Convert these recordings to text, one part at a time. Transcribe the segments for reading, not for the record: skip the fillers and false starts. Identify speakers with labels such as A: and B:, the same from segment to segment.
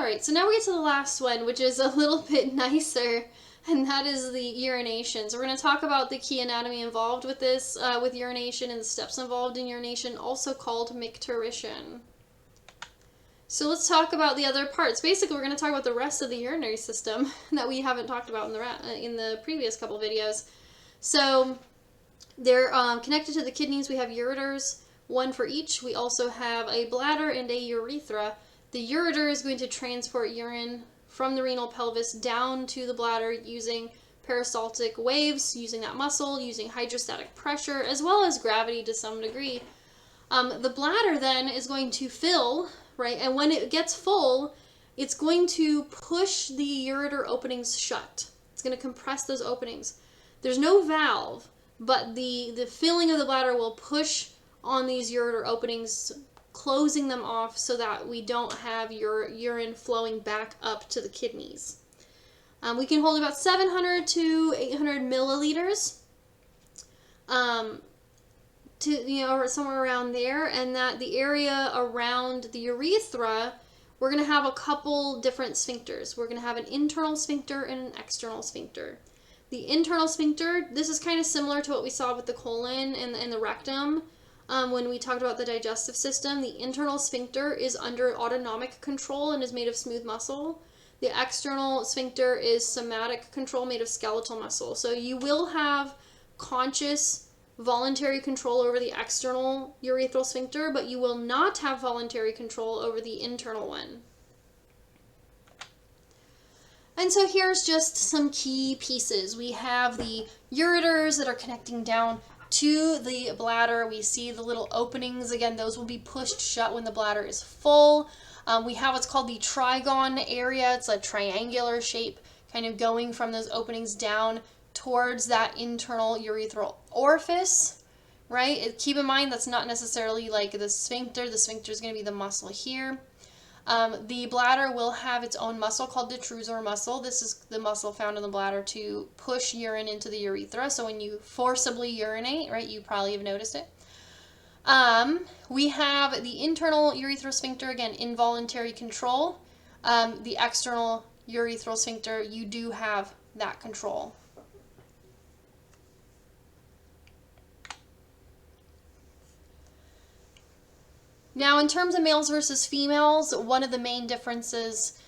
A: Alright, so now we get to the last one, which is a little bit nicer, and that is the urination. So we're going to talk about the key anatomy involved with this, with urination, and the steps involved in urination, also called micturition. So let's talk about the other parts. Basically, we're going to talk about the rest of the urinary system that we haven't talked about in the previous couple videos. So they're connected to the kidneys. We have ureters, one for each. We also have a bladder and a urethra. The ureter is going to transport urine from the renal pelvis down to the bladder using peristaltic waves, using that muscle, using hydrostatic pressure, as well as gravity to some degree. The bladder then is going to fill, right? And when it gets full, it's going to push the ureter openings shut. It's going to compress those openings. There's no valve, but the filling of the bladder will push on these ureter openings, closing them off so that we don't have your urine flowing back up to the kidneys. We can hold about 700 to 800 milliliters, or somewhere around there, and that the area around the urethra, we're going to have a couple different sphincters. We're going to have an internal sphincter and an external sphincter. The internal sphincter, this is kind of similar to what we saw with the colon and the rectum. When we talked about the digestive system, the internal sphincter is under autonomic control and is made of smooth muscle. The external sphincter is somatic control, made of skeletal muscle. So you will have conscious, voluntary control over the external urethral sphincter, but you will not have voluntary control over the internal one. And so here's just some key pieces. We have the ureters that are connecting down to the bladder. We see the little openings. Again, those will be pushed shut when the bladder is full. We have what's called the trigon area. It's a triangular shape, kind of going from those openings down towards that internal urethral orifice, right? Keep in mind that's not necessarily like the sphincter. The sphincter is going to be the muscle here. The bladder will have its own muscle called the detrusor muscle. This is the muscle found in the bladder to push urine into the urethra. So when you forcibly urinate, right, you probably have noticed it. We have the internal urethral sphincter, again, involuntary control. The external urethral sphincter, you do have that control. Now, in terms of males versus females, one of the main differences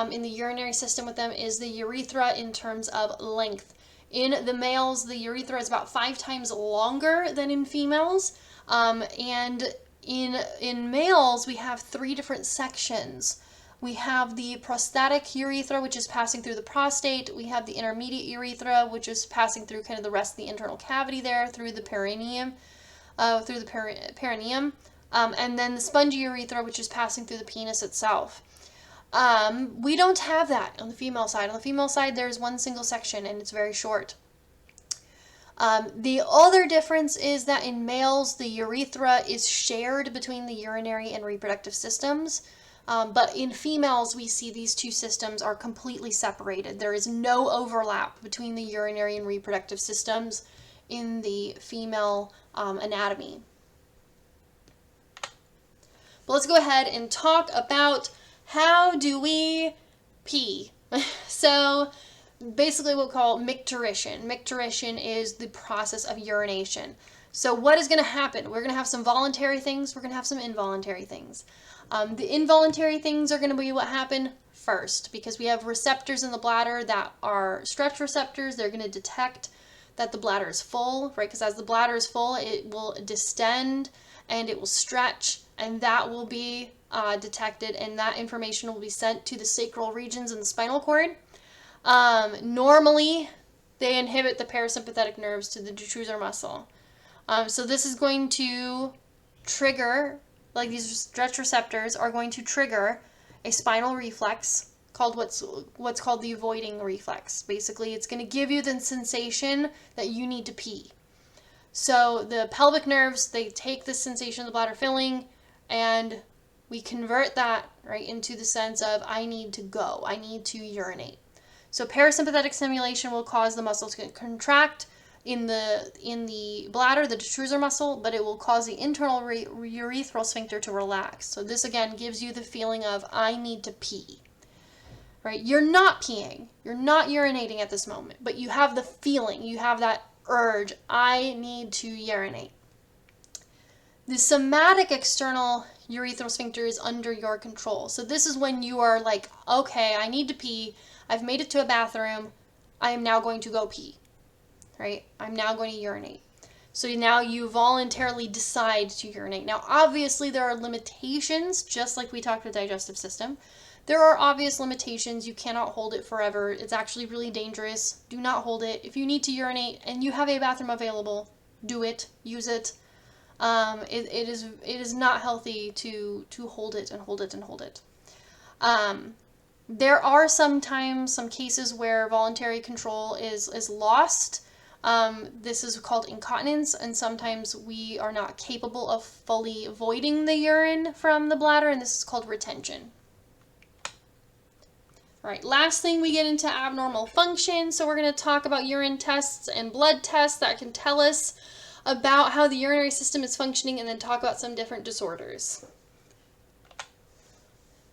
A: in the urinary system with them is the urethra in terms of length. In the males, the urethra is about 5 times longer than in females. And in males, we have 3 different sections. We have the prostatic urethra, which is passing through the prostate. We have the intermediate urethra, which is passing through kind of the rest of the internal cavity there, through the perineum, and then the spongy urethra, which is passing through the penis itself. We don't have that on the female side. On the female side, there's one single section, and it's very short. The other difference is that in males, the urethra is shared between the urinary and reproductive systems. But in females, we see these two systems are completely separated. There is no overlap between the urinary and reproductive systems in the female anatomy. But let's go ahead and talk about how do we pee. So basically what we call micturition. Micturition is the process of urination. So what is going to happen? We're going to have some voluntary things. We're going to have some involuntary things. The involuntary things are going to be what happen first, because we have receptors in the bladder that are stretch receptors. They're going to detect that the bladder is full, right? Because as the bladder is full, it will distend and it will stretch, and that will be detected, and that information will be sent to the sacral regions in the spinal cord. Normally, they inhibit the parasympathetic nerves to the detrusor muscle. So this is going to trigger, like these stretch receptors are going to trigger a spinal reflex called what's called the avoiding reflex. Basically, it's going to give you the sensation that you need to pee. So the pelvic nerves, they take the sensation of the bladder filling, and we convert that right into the sense of I need to go, I need to urinate. So parasympathetic stimulation will cause the muscles to contract in the bladder, the detrusor muscle, but it will cause the internal urethral sphincter to relax. So this again gives you the feeling of I need to pee. right? You're not peeing, you're not urinating at this moment, but you have the feeling, you have that urge, I need to urinate. The somatic external urethral sphincter is under your control. So this is when you are like, okay, I need to pee, I've made it to a bathroom, I am now going to go pee, right? I'm now going to urinate. So now you voluntarily decide to urinate. Now, obviously, there are limitations, just like we talked about the digestive system. There are obvious limitations. You cannot hold it forever. It's actually really dangerous. Do not hold it. If you need to urinate and you have a bathroom available, do it. Use it. It is not healthy to hold it and hold it and hold it. There are sometimes some cases where voluntary control is lost. This is called incontinence, and sometimes we are not capable of fully voiding the urine from the bladder, and this is called retention. All right, last thing, we get into abnormal function. So we're going to talk about urine tests and blood tests that can tell us about how the urinary system is functioning, and then talk about some different disorders.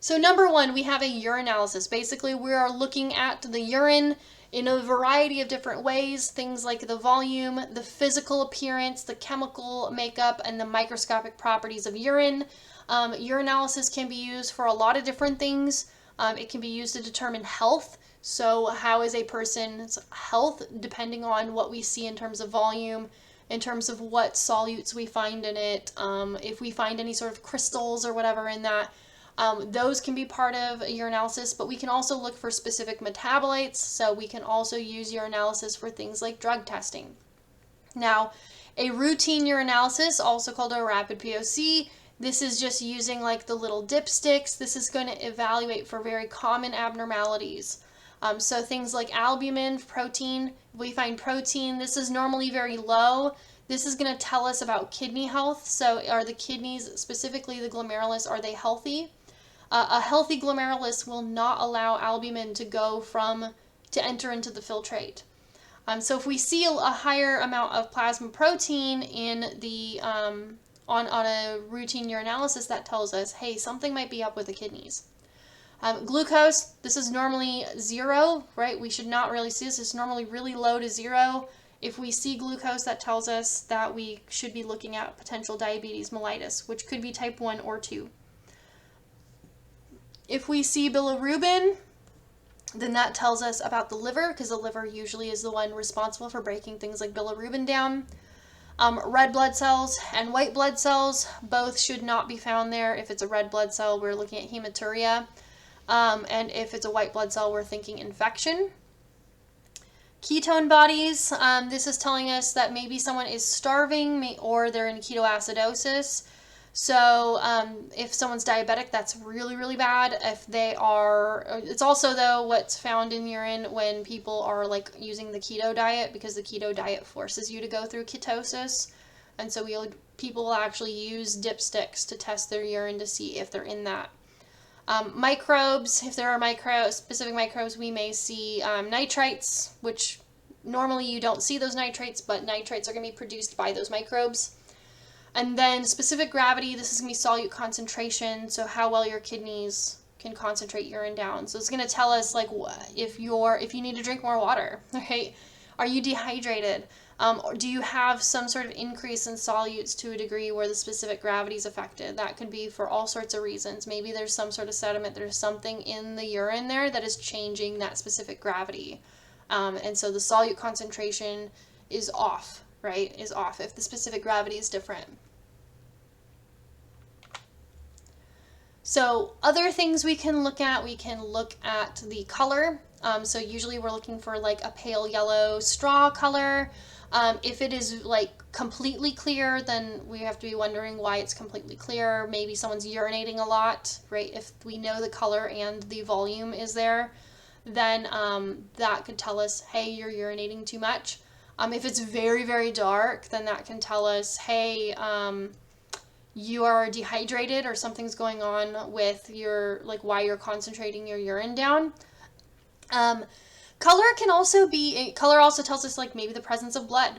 A: So number one, we have a urinalysis. Basically, we are looking at the urine in a variety of different ways, things like the volume, the physical appearance, the chemical makeup, and the microscopic properties of urine. Urinalysis can be used for a lot of different things. It can be used to determine health. So how is a person's health depending on what we see in terms of volume, in terms of what solutes we find in it, if we find any sort of crystals or whatever in that. Those can be part of urinalysis, but we can also look for specific metabolites, so we can also use urinalysis for things like drug testing. Now, a routine urinalysis, also called a rapid POC, this is just using like the little dipsticks. This is going to evaluate for very common abnormalities. So things like albumin, protein. If we find protein, this is normally very low. This is going to tell us about kidney health. So are the kidneys, specifically the glomerulus, are they healthy? A healthy glomerulus will not allow albumin to enter into the filtrate. So if we see a higher amount of plasma protein in the on a routine urinalysis, that tells us, hey, something might be up with the kidneys. Glucose, this is normally 0, right? We should not really see this. It's normally really low to 0. If we see glucose, that tells us that we should be looking at potential diabetes mellitus, which could be type 1 or 2. If we see bilirubin, then that tells us about the liver, because the liver usually is the one responsible for breaking things like bilirubin down. Red blood cells and white blood cells, both should not be found there. If it's a red blood cell, we're looking at hematuria. And if it's a white blood cell, we're thinking infection. Ketone bodies, this is telling us that maybe someone is starving or they're in ketoacidosis. So if someone's diabetic, that's really, really bad. If they are, it's also though what's found in urine when people are like using the keto diet, because the keto diet forces you to go through ketosis. And so people will actually use dipsticks to test their urine to see if they're in that. Microbes, if there are specific microbes, we may see nitrites, which normally you don't see those nitrates, but nitrates are going to be produced by those microbes. And then specific gravity, this is going to be solute concentration, so how well your kidneys can concentrate urine down. So it's going to tell us like if you need to drink more water, right? Are you dehydrated? Or do you have some sort of increase in solutes to a degree where the specific gravity is affected? That could be for all sorts of reasons. Maybe there's some sort of sediment, there's something in the urine there that is changing that specific gravity. And so the solute concentration is off, right? Is off if the specific gravity is different. So other things we can look at the color. So usually we're looking for like a pale yellow straw color. If it is like completely clear, then we have to be wondering why it's completely clear. Maybe someone's urinating a lot, right? If we know the color and the volume is there, then that could tell us, hey, you're urinating too much. If it's very, very dark, then that can tell us, hey, you are dehydrated or something's going on with your, like why you're concentrating your urine down. Color also tells us like maybe the presence of blood.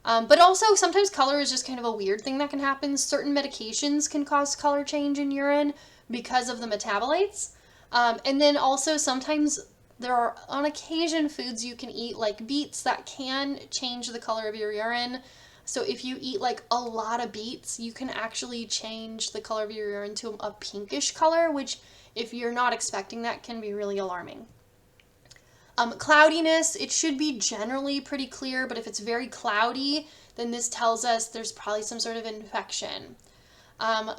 A: But also sometimes color is just kind of a weird thing that can happen. Certain medications can cause color change in urine because of the metabolites. And then also sometimes there are on occasion foods you can eat like beets that can change the color of your urine. So if you eat like a lot of beets, you can actually change the color of your urine to a pinkish color, which if you're not expecting that can be really alarming. Cloudiness, it should be generally pretty clear, but if it's very cloudy, then this tells us there's probably some sort of infection.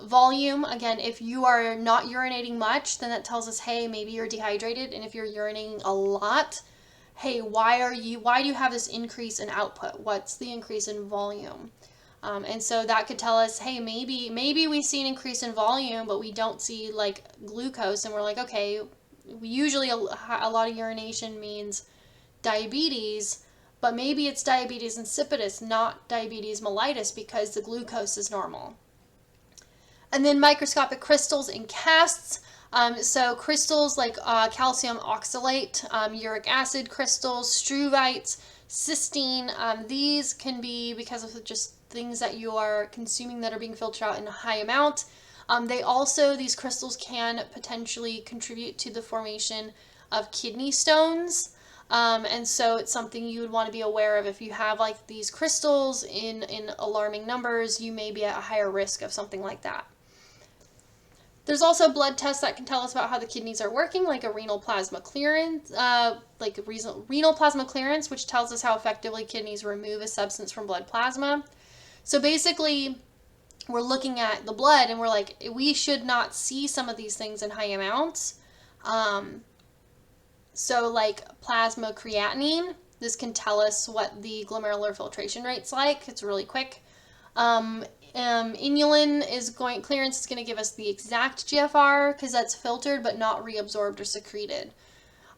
A: Volume, again, if you are not urinating much, then that tells us, hey, maybe you're dehydrated. And if you're urinating a lot, hey, why do you have this increase in output? What's the increase in volume? And so that could tell us, hey, maybe we see an increase in volume, but we don't see like glucose, and we're like, okay, usually a lot of urination means diabetes, but maybe it's diabetes insipidus, not diabetes mellitus, because the glucose is normal. And then microscopic crystals and casts. So crystals like calcium oxalate, uric acid crystals, struvites, cysteine, these can be because of just things that you are consuming that are being filtered out in a high amount. These crystals can potentially contribute to the formation of kidney stones. And so it's something you would want to be aware of. If you have like these crystals in alarming numbers, you may be at a higher risk of something like that. There's also blood tests that can tell us about how the kidneys are working, like a renal plasma clearance, renal plasma clearance, which tells us how effectively kidneys remove a substance from blood plasma. So basically, we're looking at the blood and we're like, we should not see some of these things in high amounts. So like plasma creatinine, this can tell us what the glomerular filtration rate's like. It's really quick. Inulin clearance is going to give us the exact GFR because that's filtered but not reabsorbed or secreted.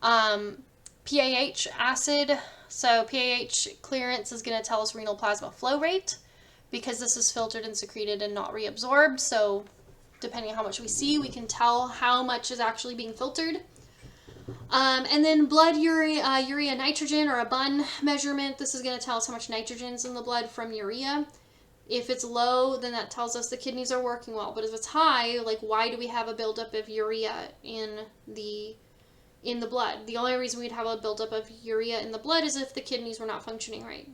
A: PAH acid, so PAH clearance is going to tell us renal plasma flow rate because this is filtered and secreted and not reabsorbed. So depending on how much we see, we can tell how much is actually being filtered. And then blood urea nitrogen or a BUN measurement. This is going to tell us how much nitrogen is in the blood from urea. If it's low, then that tells us the kidneys are working well. But if it's high, like why do we have a buildup of urea in the blood? The only reason we'd have a buildup of urea in the blood is if the kidneys were not functioning right.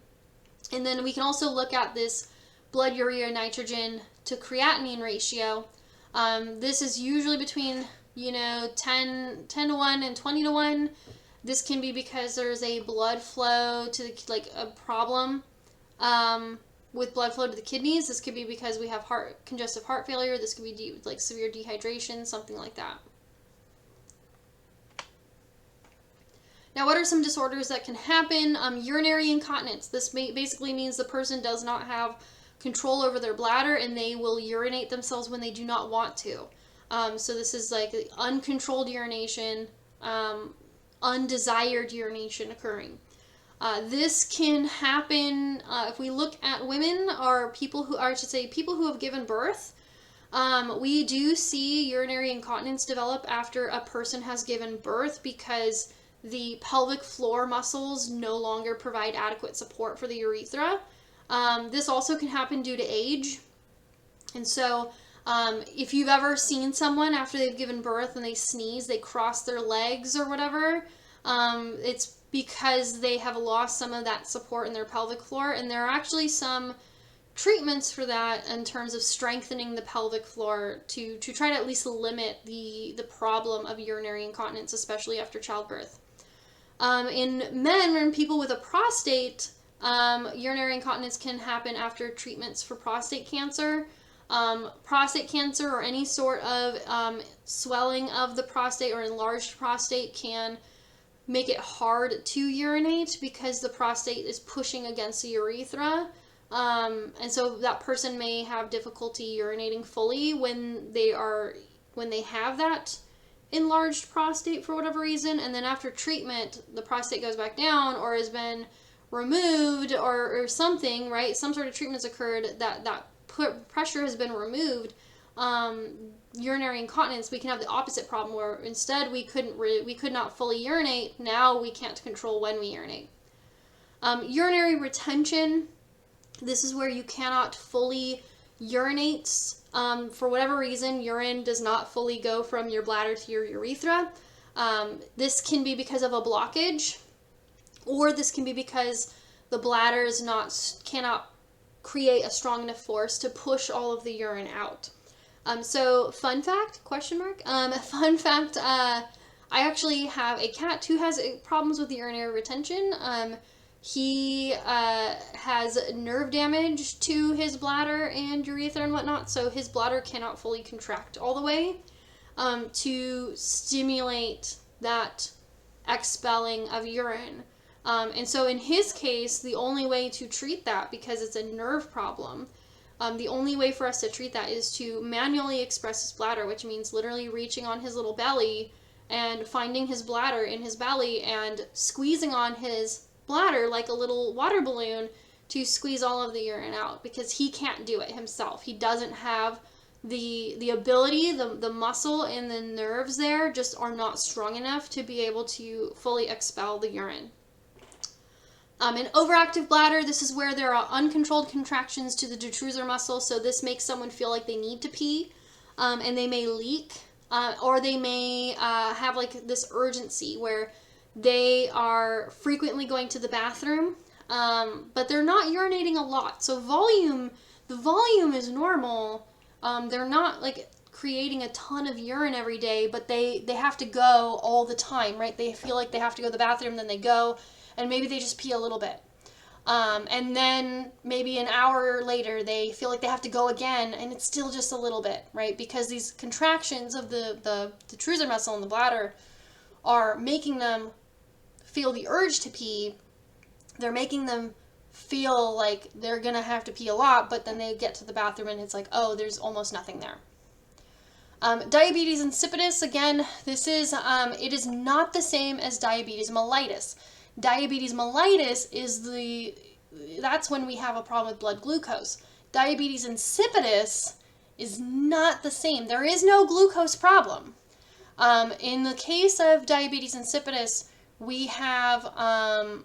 A: And then we can also look at this blood urea nitrogen to creatinine ratio. This is usually between 10 to 1 and 20 to 1. This can be because there's a blood flow to a problem with blood flow to the kidneys. This could be because we have congestive heart failure. This could be severe dehydration, something like that. Now, what are some disorders that can happen? Urinary incontinence. This basically means the person does not have control over their bladder and they will urinate themselves when they do not want to. So this is like uncontrolled urination, undesired urination occurring. This can happen if we look at women or people who have given birth. We do see urinary incontinence develop after a person has given birth because the pelvic floor muscles no longer provide adequate support for the urethra. This also can happen due to age. And so if you've ever seen someone after they've given birth and they sneeze, they cross their legs or whatever, it's because they have lost some of that support in their pelvic floor. And there are actually some treatments for that in terms of strengthening the pelvic floor to try to at least limit the problem of urinary incontinence, especially after childbirth. In men and people with a prostate, urinary incontinence can happen after treatments for prostate cancer. Prostate cancer or any sort of swelling of the prostate or enlarged prostate can make it hard to urinate because the prostate is pushing against the urethra. And so that person may have difficulty urinating fully when they have that enlarged prostate for whatever reason. And then after treatment, the prostate goes back down or has been removed or something, right? Some sort of treatment's occurred that pressure has been removed. Urinary incontinence, we can have the opposite problem where instead we could not fully urinate. Now we can't control when we urinate. Urinary retention. This is where you cannot fully urinate for whatever reason, urine does not fully go from your bladder to your urethra. This can be because of a blockage, or this can be because the bladder cannot create a strong enough force to push all of the urine out. So fun fact, question mark, fun fact, I actually have a cat who has problems with urinary retention. He has nerve damage to his bladder and urethra and whatnot, so his bladder cannot fully contract all the way to stimulate that expelling of urine. And so in his case, the only way to treat that, because it's a nerve problem, the only way for us to treat that is to manually express his bladder, which means literally reaching on his little belly and finding his bladder in his belly and squeezing on his bladder like a little water balloon to squeeze all of the urine out, because he can't do it himself. He doesn't have the ability, the muscle and the nerves there just are not strong enough to be able to fully expel the urine. An overactive bladder, this is where there are uncontrolled contractions to the detrusor muscle, so this makes someone feel like they need to pee, and they may leak, or they may have like this urgency where they are frequently going to the bathroom, but they're not urinating a lot. So the volume is normal. They're not like creating a ton of urine every day, but they have to go all the time, right? They feel like they have to go to the bathroom, then they go, and maybe they just pee a little bit. And then maybe an hour later, they feel like they have to go again, and it's still just a little bit, right? Because these contractions of the detrusor muscle in the bladder are making them feel the urge to pee. They're making them feel like they're gonna have to pee a lot, but then they get to the bathroom and it's like, oh, there's almost nothing there. Diabetes insipidus, again, this is, it is not the same as diabetes mellitus. Diabetes mellitus that's when we have a problem with blood glucose. Diabetes insipidus is not the same. There is no glucose problem. In the case of diabetes insipidus, we have,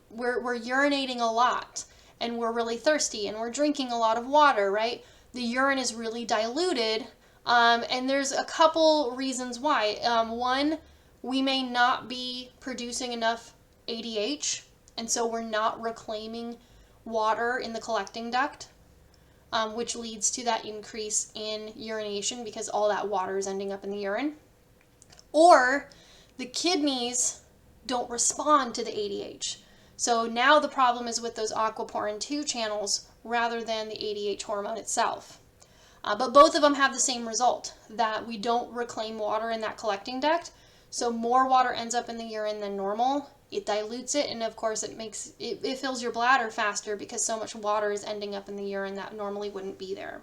A: we're urinating a lot, and we're really thirsty, and we're drinking a lot of water, right? The urine is really diluted, and there's a couple reasons why. One, we may not be producing enough ADH, and so we're not reclaiming water in the collecting duct, which leads to that increase in urination because all that water is ending up in the urine. Or the kidneys don't respond to the ADH. So now the problem is with those aquaporin 2 channels rather than the ADH hormone itself. But both of them have the same result, that we don't reclaim water in that collecting duct. So more water ends up in the urine than normal. It dilutes it, and of course it fills your bladder faster because so much water is ending up in the urine that normally wouldn't be there.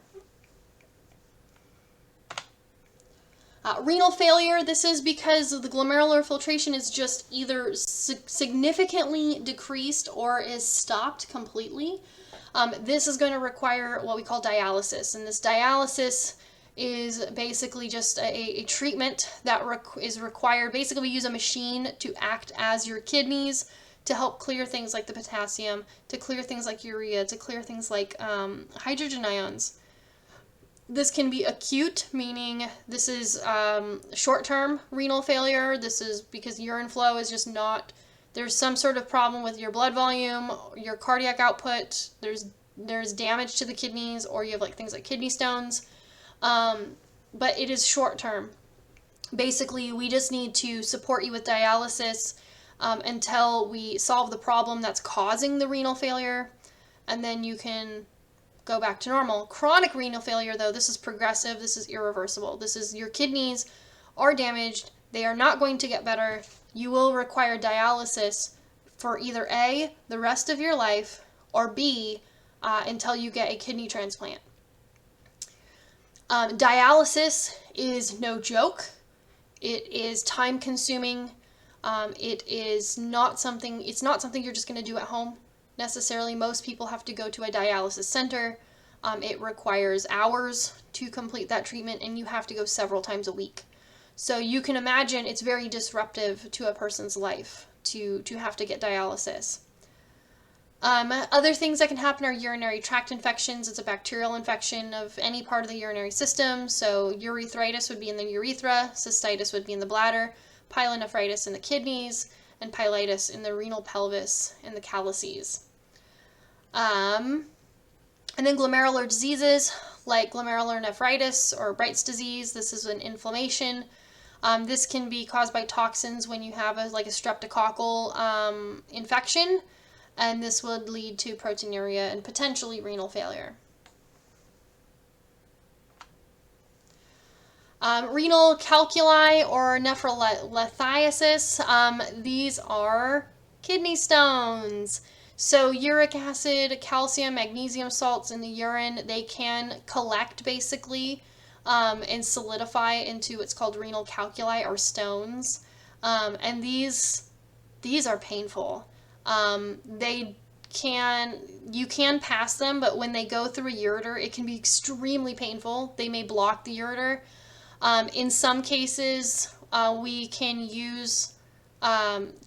A: Renal failure, this is because the glomerular filtration is just either significantly decreased or is stopped completely. This is going to require what we call dialysis, and this dialysis is basically just a treatment that is required. Basically, we use a machine to act as your kidneys to help clear things like the potassium, to clear things like urea, to clear things like hydrogen ions. This can be acute, meaning this is short-term renal failure. This is because urine flow is just not, there's some sort of problem with your blood volume, your cardiac output, there's damage to the kidneys, or you have like things like kidney stones. But it is short-term. Basically, we just need to support you with dialysis until we solve the problem that's causing the renal failure, and then you can go back to normal. Chronic renal failure, though, this is progressive, this is irreversible. This is your kidneys are damaged, they are not going to get better. You will require dialysis for either A, the rest of your life, or B, until you get a kidney transplant. Dialysis is no joke. It is time consuming. It is not something, it's not something you're just going to do at home necessarily. Most people have to go to a dialysis center. It requires hours to complete that treatment, and you have to go several times a week. So you can imagine it's very disruptive to a person's life to have to get dialysis. Other things that can happen are urinary tract infections. It's a bacterial infection of any part of the urinary system. So urethritis would be in the urethra, cystitis would be in the bladder, pyelonephritis in the kidneys, and pyelitis in the renal pelvis and the calyces. And then glomerular diseases like glomerular nephritis or Bright's disease. This is an inflammation. This can be caused by toxins when you have a streptococcal infection, and this would lead to proteinuria and potentially renal failure. Renal calculi or nephrolithiasis, these are kidney stones. So uric acid, calcium, magnesium salts in the urine, they can collect basically and solidify into what's called renal calculi or stones. And these are painful. You can pass them, but when they go through a ureter, it can be extremely painful. They may block the ureter. In some cases, we can use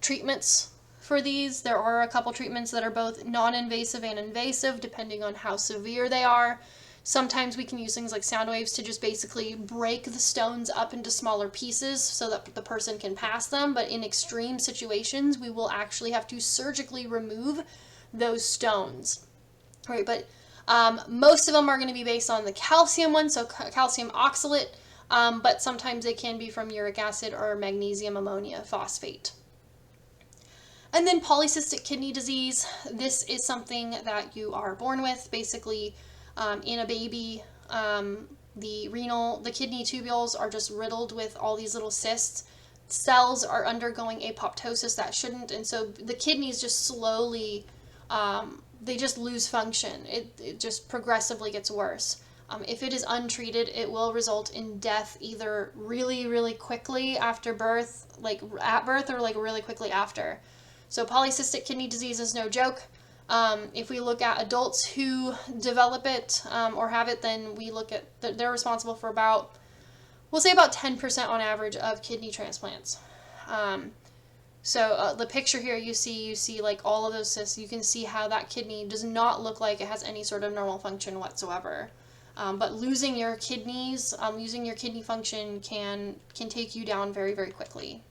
A: treatments for these. There are a couple treatments that are both non-invasive and invasive, depending on how severe they are. Sometimes we can use things like sound waves to just basically break the stones up into smaller pieces so that the person can pass them. But in extreme situations, we will actually have to surgically remove those stones. Right, but most of them are going to be based on the calcium one, so calcium oxalate, but sometimes they can be from uric acid or magnesium ammonia phosphate. And then polycystic kidney disease. This is something that you are born with. Basically, in a baby, the kidney tubules are just riddled with all these little cysts. Cells are undergoing apoptosis that shouldn't, and so the kidneys just slowly, they just lose function. It just progressively gets worse. If it is untreated, it will result in death either really, really quickly after birth, like at birth, or like really quickly after. So polycystic kidney disease is no joke. If we look at adults who develop it or have it, then we look at they're responsible for about, we'll say about 10% on average of kidney transplants. So the picture here you see like all of those cysts. You can see how that kidney does not look like it has any sort of normal function whatsoever. But losing your kidneys, losing your kidney function can take you down very, very quickly.